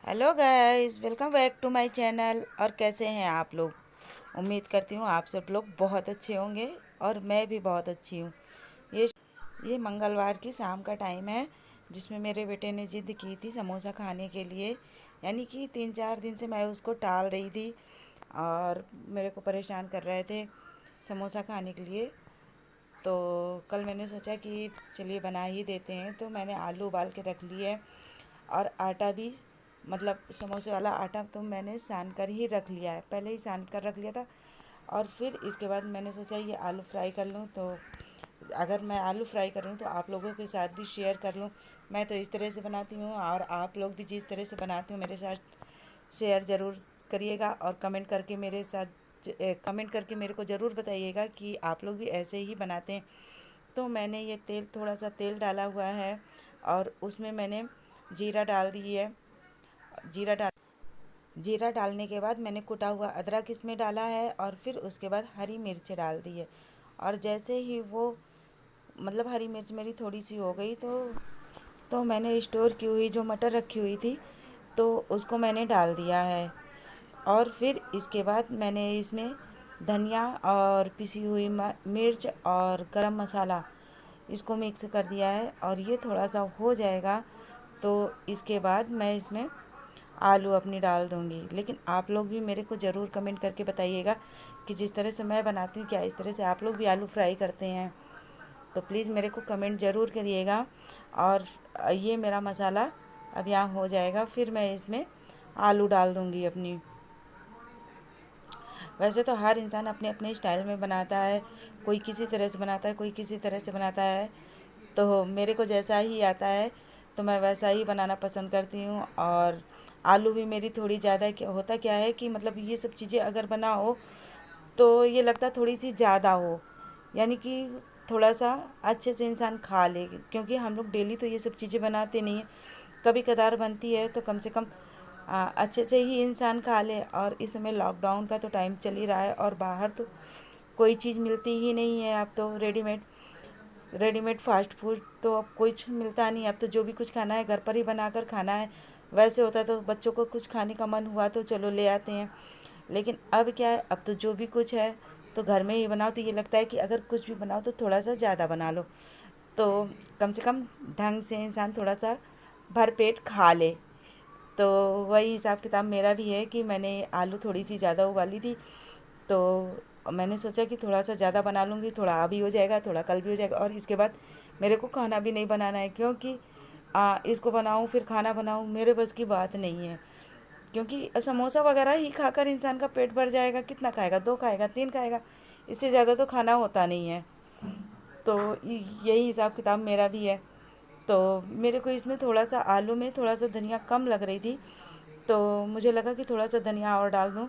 Hello guys, welcome back to my channel. और कैसे हैं आप लोग? उम्मीद करती हूँ आप सब लोग बहुत अच्छे होंगे और मैं भी बहुत अच्छी हूँ। ये ये मंगलवार की शाम का टाइम है, जिसमें मेरे बेटे ने ज़िद की थी समोसा खाने के लिए। यानी कि 3-4 दिन से मैं उसको टाल रही थी और मेरे को परेशान कर रहे थे समोसा खाने के लिए। तो कल मैंने सोचा कि चलिए बना ही देते हैं, तो मैंने आलू उबाल के रख लिए और आटा भी, मतलब समोसे वाला आटा तो मैंने सान कर ही रख लिया है, पहले ही सान कर रख लिया था। और फिर इसके बाद मैंने सोचा ये आलू फ्राई कर लूँ, तो अगर मैं आलू फ्राई करूँ तो आप लोगों के साथ भी शेयर कर लूँ। मैं तो इस तरह से बनाती हूँ और आप लोग भी जिस तरह से बनाते हो मेरे साथ शेयर ज़रूर करिएगा और कमेंट करके मेरे को ज़रूर बताइएगा कि आप लोग भी ऐसे ही बनाते हैं। तो मैंने ये थोड़ा सा तेल डाला हुआ है और उसमें मैंने जीरा डाल दी है। जीरा डाल जीरा डालने के बाद मैंने कुटा हुआ अदरक इसमें डाला है और फिर उसके बाद हरी मिर्च डाल दी है। और जैसे ही वो, मतलब हरी मिर्च मेरी थोड़ी सी हो गई, तो मैंने स्टोर की हुई जो मटर रखी हुई थी तो उसको मैंने डाल दिया है। और फिर इसके बाद मैंने इसमें धनिया और पिसी हुई मिर्च और गरम मसाला इसको मिक्स कर दिया है। और ये थोड़ा सा हो जाएगा तो इसके बाद मैं इसमें आलू अपनी डाल दूँगी। लेकिन आप लोग भी मेरे को ज़रूर कमेंट करके बताइएगा कि जिस तरह से मैं बनाती हूँ क्या इस तरह से आप लोग भी आलू फ्राई करते हैं। तो प्लीज़ मेरे को कमेंट ज़रूर करिएगा। और ये मेरा मसाला अब यहाँ हो जाएगा, फिर मैं इसमें आलू डाल दूँगी अपनी। वैसे तो हर इंसान अपने अपने स्टाइल में बनाता है, कोई किसी तरह से बनाता है, कोई किसी तरह से बनाता है। तो मेरे को जैसा ही आता है तो मैं वैसा ही बनाना पसंद करती हूँ। और आलू भी मेरी थोड़ी ज़्यादा, होता क्या है कि मतलब ये सब चीज़ें अगर बनाओ तो ये लगता है थोड़ी सी ज़्यादा हो, यानी कि थोड़ा सा अच्छे से इंसान खा ले, क्योंकि हम लोग डेली तो ये सब चीज़ें बनाते नहीं हैं, कभी कदार बनती है तो कम से कम अच्छे से ही इंसान खा ले। और इस समय लॉकडाउन का तो टाइम चल ही रहा है और बाहर तो कोई चीज़ मिलती ही नहीं है। अब तो रेडीमेड रेडीमेड फास्ट फूड तो अब कुछ मिलता नहीं। अब तो जो भी कुछ खाना है घर पर ही बनाकर खाना है। वैसे होता तो बच्चों को कुछ खाने का मन हुआ तो चलो ले आते हैं, लेकिन अब क्या है, अब तो जो भी कुछ है तो घर में ही बनाओ। तो ये लगता है कि अगर कुछ भी बनाओ तो थोड़ा सा ज़्यादा बना लो, तो कम से कम ढंग से इंसान थोड़ा सा भर पेट खा ले। तो वही हिसाब किताब मेरा भी है कि मैंने आलू थोड़ी सी ज़्यादा उबाली थी, तो मैंने सोचा कि थोड़ा सा ज़्यादा बना लूँगी, थोड़ा अभी हो जाएगा, थोड़ा कल भी हो जाएगा। और इसके बाद मेरे को खाना भी नहीं बनाना है, क्योंकि इसको बनाऊँ फिर खाना बनाऊँ मेरे बस की बात नहीं है। क्योंकि समोसा वगैरह ही खाकर इंसान का पेट भर जाएगा, कितना खाएगा, 2 खाएगा, 3 खाएगा, इससे ज़्यादा तो खाना होता नहीं है। तो यही हिसाब किताब मेरा भी है। तो मेरे को इसमें थोड़ा सा आलू में थोड़ा सा धनिया कम लग रही थी, तो मुझे लगा कि थोड़ा सा धनिया और डाल दूँ।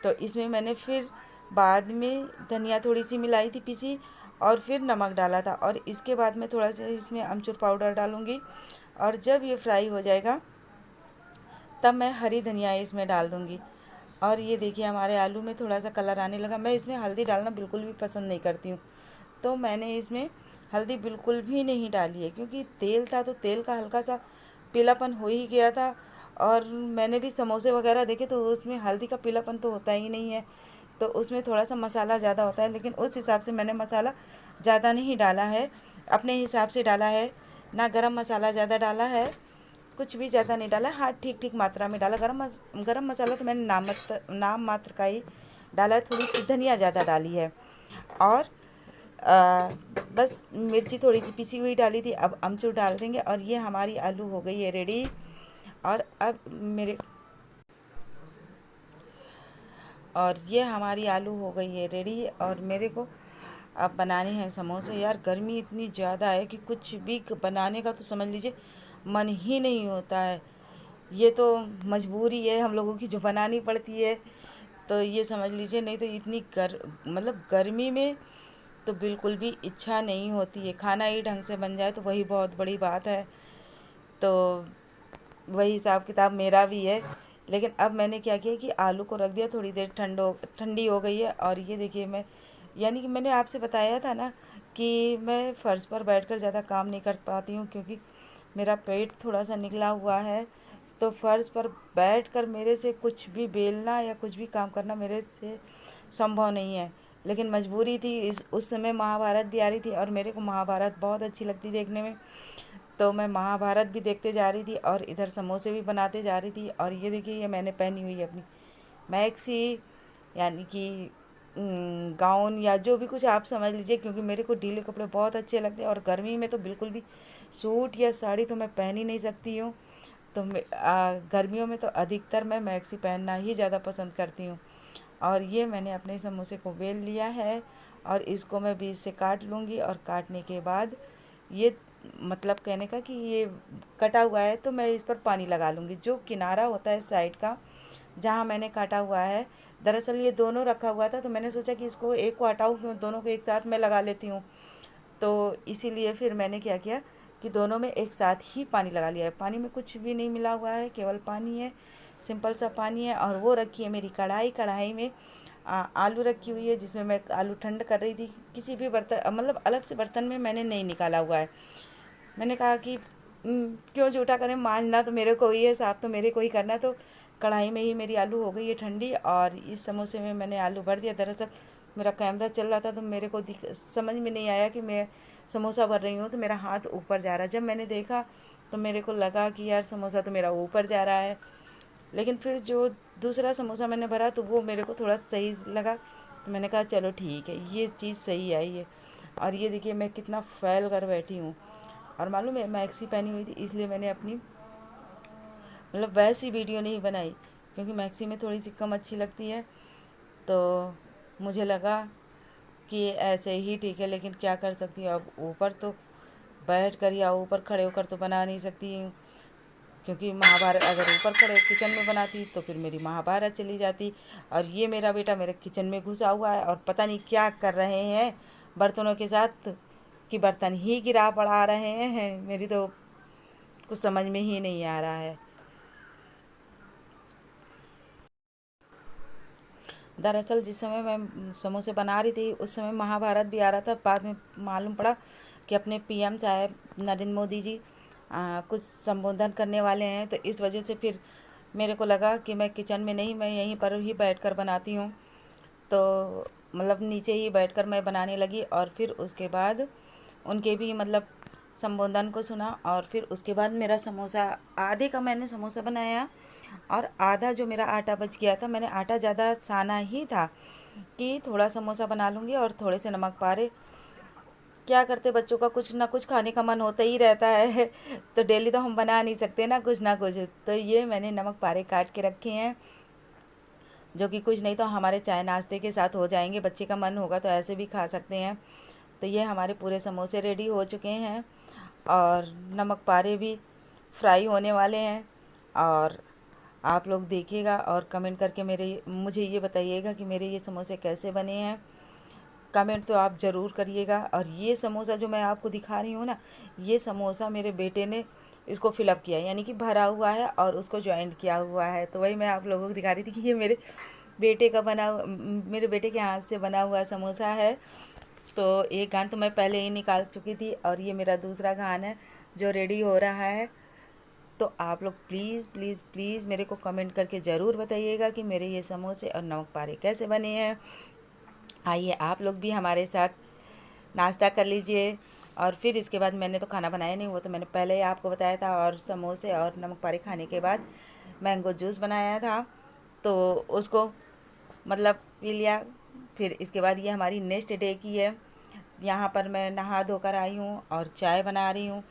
तो इसमें मैंने फिर बाद में धनिया थोड़ी सी मिलाई थी पिसी, और फिर नमक डाला था। और इसके बाद मैं थोड़ा सा इसमें अमचूर पाउडर डालूँगी। और जब ये फ्राई हो जाएगा तब मैं हरी धनिया इसमें डाल दूँगी। और ये देखिए हमारे आलू में थोड़ा सा कलर आने लगा। मैं इसमें हल्दी डालना बिल्कुल भी पसंद नहीं करती हूँ, तो मैंने इसमें हल्दी बिल्कुल भी नहीं डाली है, क्योंकि तेल था तो तेल का हल्का सा पीलापन हो ही गया था। और मैंने भी समोसे वगैरह देखे तो उसमें हल्दी का पीलापन तो होता ही नहीं है, तो उसमें थोड़ा सा मसाला ज़्यादा होता है। लेकिन उस हिसाब से मैंने मसाला ज़्यादा नहीं डाला है, अपने हिसाब से डाला है। ना गरम मसाला ज़्यादा डाला है, कुछ भी ज़्यादा नहीं डाला, हाँ ठीक ठीक मात्रा में डाला। गरम मसाला तो मैंने नाम मात्र का ही डाला है, थोड़ी सी धनिया ज़्यादा डाली है। और आ, बस मिर्ची थोड़ी सी पिसी हुई डाली थी। अब अमचूर डाल देंगे और ये हमारी आलू हो गई है रेडी। और अब मेरे और ये हमारी आलू हो गई है रेडी, और मेरे को अब बनाने हैं समोसे। यार गर्मी इतनी ज़्यादा है कि कुछ भी बनाने का तो समझ लीजिए मन ही नहीं होता है। ये तो मजबूरी है हम लोगों की जो बनानी पड़ती है, तो ये समझ लीजिए। नहीं तो इतनी मतलब गर्मी में तो बिल्कुल भी इच्छा नहीं होती है, खाना ही ढंग से बन जाए तो वही बहुत बड़ी बात है। तो वही हिसाब किताब मेरा भी है। लेकिन अब मैंने क्या किया कि आलू को रख दिया, थोड़ी देर ठंडी हो गई है। और ये देखिए मैं, यानी कि मैंने आपसे बताया था ना कि मैं फ़र्श पर बैठकर ज़्यादा काम नहीं कर पाती हूँ, क्योंकि मेरा पेट थोड़ा सा निकला हुआ है। तो फर्श पर बैठकर मेरे से कुछ भी बेलना या कुछ भी काम करना मेरे से संभव नहीं है। लेकिन मजबूरी थी, इस उस समय महाभारत भी आ रही थी और मेरे को महाभारत बहुत अच्छी लगती देखने में। तो मैं महाभारत भी देखते जा रही थी और इधर समोसे भी बनाते जा रही थी। और ये देखिए, ये मैंने पहनी हुई है अपनी मैक्सी, यानी कि गाउन या जो भी कुछ आप समझ लीजिए, क्योंकि मेरे को ढीले कपड़े बहुत अच्छे लगते हैं और गर्मी में तो बिल्कुल भी सूट या साड़ी तो मैं पहन ही नहीं सकती हूँ। तो गर्मियों में तो अधिकतर मैं मैक्सी पहनना ही ज़्यादा पसंद करती हूँ। और ये मैंने अपने समोसे को बेल लिया है और इसको मैं बीच से काट लूँगी। और काटने के बाद ये मतलब कहने का कि ये कटा हुआ है तो मैं इस पर पानी लगा लूँगी। जो किनारा होता है साइड का जहाँ मैंने काटा हुआ है, दरअसल ये दोनों रखा हुआ था तो मैंने सोचा कि इसको एक को हटाऊँ, क्यों दोनों को एक साथ में लगा लेती हूँ। तो इसीलिए फिर मैंने क्या किया कि दोनों में एक साथ ही पानी लगा लिया है। पानी में कुछ भी नहीं मिला हुआ है, केवल पानी है, सिंपल सा पानी है। और वो रखी है मेरी कढ़ाई। कढ़ाई में आलू रखी हुई है, जिसमें मैं आलू ठंड कर रही थी। किसी भी बर्तन मतलब अलग से बर्तन में मैंने नहीं निकाला हुआ है। मैंने कहा कि क्यों जूठा करें, मांजना तो मेरे को ही है, साफ़ तो मेरे को ही करना है। तो कढ़ाई में ही मेरी आलू हो गई है ठंडी और इस समोसे में मैंने आलू भर दिया। दरअसल मेरा कैमरा चल रहा था तो मेरे को समझ में नहीं आया कि मैं समोसा भर रही हूँ तो मेरा हाथ ऊपर जा रहा है। जब मैंने देखा तो मेरे को लगा कि यार समोसा तो मेरा ऊपर जा रहा है। लेकिन फिर जो दूसरा समोसा मैंने भरा तो वो मेरे को थोड़ा सही लगा, तो मैंने कहा चलो ठीक है, ये चीज़ सही आई है। और ये देखिए मैं कितना फैल कर बैठी हूँ। और मालूम है मैक्सी पहनी हुई थी, इसलिए मैंने अपनी मतलब वैसी वीडियो नहीं बनाई, क्योंकि मैक्सी में थोड़ी सी कम अच्छी लगती है। तो मुझे लगा कि ऐसे ही ठीक है, लेकिन क्या कर सकती हूँ। अब ऊपर तो बैठ कर या ऊपर खड़े होकर तो बना नहीं सकती हूँ, क्योंकि महाभारत अगर ऊपर खड़े किचन में बनाती तो फिर मेरी महाभारत चली जाती। और ये मेरा बेटा मेरे किचन में घुसा हुआ है और पता नहीं क्या कर रहे हैं बर्तनों के साथ, कि बर्तन ही गिरा पड़ा रहे हैं। मेरी तो कुछ समझ में ही नहीं आ रहा है। दरअसल जिस समय मैं समोसे बना रही थी उस समय महाभारत भी आ रहा था। बाद में मालूम पड़ा कि अपने पीएम साहब नरेंद्र मोदी जी कुछ संबोधन करने वाले हैं, तो इस वजह से फिर मेरे को लगा कि मैं किचन में नहीं, मैं यहीं पर ही बैठकर बनाती हूँ। तो मतलब नीचे ही बैठकर मैं बनाने लगी और फिर उसके बाद उनके भी मतलब संबोधन को सुना। और फिर उसके बाद मेरा समोसा आधे का मैंने समोसा बनाया और आधा जो मेरा आटा बच गया था, मैंने आटा ज़्यादा साना ही था कि थोड़ा समोसा बना लूँगी और थोड़े से नमक पारे। क्या करते, बच्चों का कुछ ना कुछ खाने का मन होता ही रहता है तो डेली तो हम बना नहीं सकते ना कुछ। तो ये मैंने नमक पारे काट के रखे हैं, जो कि कुछ नहीं तो हमारे चाय नाश्ते के साथ हो जाएंगे। बच्चे का मन होगा तो ऐसे भी खा सकते हैं। तो ये हमारे पूरे समोसे रेडी हो चुके हैं और नमक पारे भी फ्राई होने वाले हैं। और आप लोग देखिएगा और कमेंट करके मुझे ये बताइएगा कि मेरे ये समोसे कैसे बने हैं। कमेंट तो आप ज़रूर करिएगा। और ये समोसा जो मैं आपको दिखा रही हूँ ना, ये समोसा मेरे बेटे ने इसको फिलअप किया है, यानी कि भरा हुआ है और उसको ज्वाइंट किया हुआ है। तो वही मैं आप लोगों को दिखा रही थी कि ये मेरे बेटे के हाथ से बना हुआ समोसा है। तो एक घान तो मैं पहले ही निकाल चुकी थी और ये मेरा दूसरा घान है जो रेडी हो रहा है। तो आप लोग प्लीज़ प्लीज़ प्लीज़ मेरे को कमेंट करके ज़रूर बताइएगा कि मेरे ये समोसे और नमक पारे कैसे बने हैं। आइए आप लोग भी हमारे साथ नाश्ता कर लीजिए। और फिर इसके बाद मैंने तो खाना बनाया नहीं, वो तो मैंने पहले ही आपको बताया था। और समोसे और नमक पारे खाने के बाद मैंगो जूस बनाया था तो उसको मतलब पी लिया। फिर इसके बाद ये हमारी नेक्स्ट डे की है। यहाँ पर मैं नहा धोकर आई हूँ और चाय बना रही हूँ।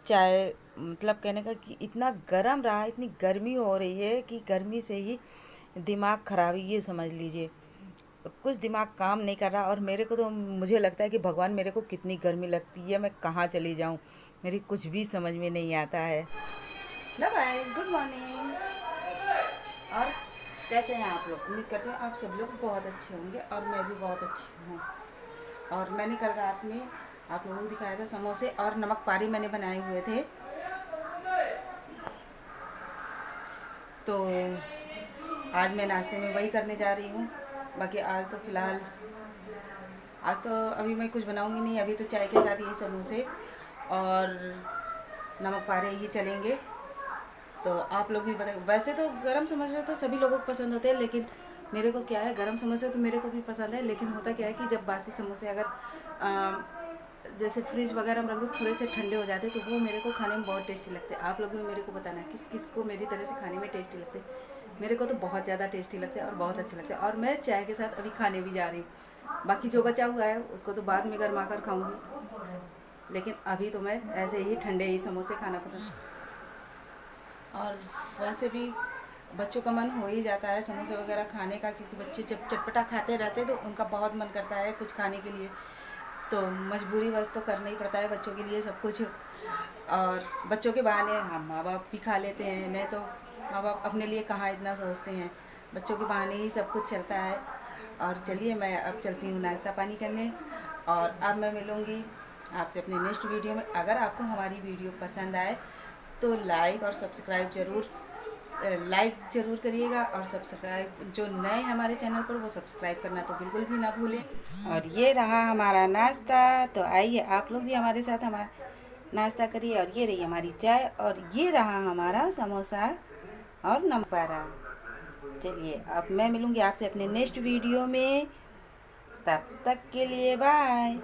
चाय मतलब कहने का कि इतना गर्म रहा, इतनी गर्मी हो रही है कि गर्मी से ही दिमाग ख़राब है, ये समझ लीजिए। कुछ दिमाग काम नहीं कर रहा। और मेरे को तो मुझे लगता है कि भगवान मेरे को कितनी गर्मी लगती है, मैं कहाँ चली जाऊँ, मेरी कुछ भी समझ में नहीं आता है। Hello guys, good morning. और कैसे हैं आप लोग? उम्मीद करते हैं आप सब लोग बहुत अच्छे होंगे और मैं भी बहुत अच्छी हूँ। और मैंने कल रात में आप लोगों को दिखाया था समोसे और नमक पारी मैंने बनाए हुए थे। तो आज मैं नाश्ते में वही करने जा रही हूँ। बाकी आज तो फ़िलहाल आज तो अभी मैं कुछ बनाऊँगी नहीं, अभी तो चाय के साथ यही समोसे और नमक पारे ही चलेंगे। तो आप लोग भी बताइए। वैसे तो गरम समोसे तो सभी लोगों को पसंद होते हैं, लेकिन मेरे को क्या है, गरम समोसे तो मेरे को भी पसंद है, लेकिन होता क्या है कि जब बासी समोसे अगर जैसे फ्रिज वगैरह में रख दो, थोड़े से ठंडे हो जाते तो वो मेरे को खाने में बहुत टेस्टी लगते हैं। आप लोग भी मेरे को बताना है किस किस को मेरी तरह से खाने में टेस्टी लगते हैं। मेरे को तो बहुत ज़्यादा टेस्टी लगते हैं और बहुत अच्छे लगते हैं, और मैं चाय के साथ अभी खाने भी जा रही हूँ। बाकी जो बचा हुआ है उसको तो बाद में गर्मा कर खाऊँगी, लेकिन अभी तो मैं ऐसे ही ठंडे ही समोसे खाना पसंद। और वैसे भी बच्चों का मन हो ही जाता है समोसे वगैरह खाने का, क्योंकि बच्चे जब चटपटा खाते रहते हैं तो उनका बहुत मन करता है कुछ खाने के लिए। तो मजबूरी बस तो करना ही पड़ता है बच्चों के लिए सब कुछ। और बच्चों के बहाने हम माँ बाप भी खा लेते हैं, नहीं तो माँ बाप अपने लिए कहाँ इतना सोचते हैं। बच्चों के बहाने ही सब कुछ चलता है। और चलिए मैं अब चलती हूँ नाश्ता पानी करने, और अब मैं मिलूँगी आपसे अपने नेक्स्ट वीडियो में। अगर आपको हमारी वीडियो पसंद आए तो लाइक और सब्सक्राइब ज़रूर करिएगा, और सब्सक्राइब जो नए हमारे चैनल पर वो सब्सक्राइब करना तो बिल्कुल भी ना भूलें। और ये रहा हमारा नाश्ता, तो आइए आप लोग भी हमारे साथ हमारा नाश्ता करिए। और ये रही हमारी चाय, और ये रहा हमारा समोसा और नमक। चलिए अब मैं मिलूँगी आपसे अपने नेक्स्ट वीडियो में, तब तक के लिए बाय।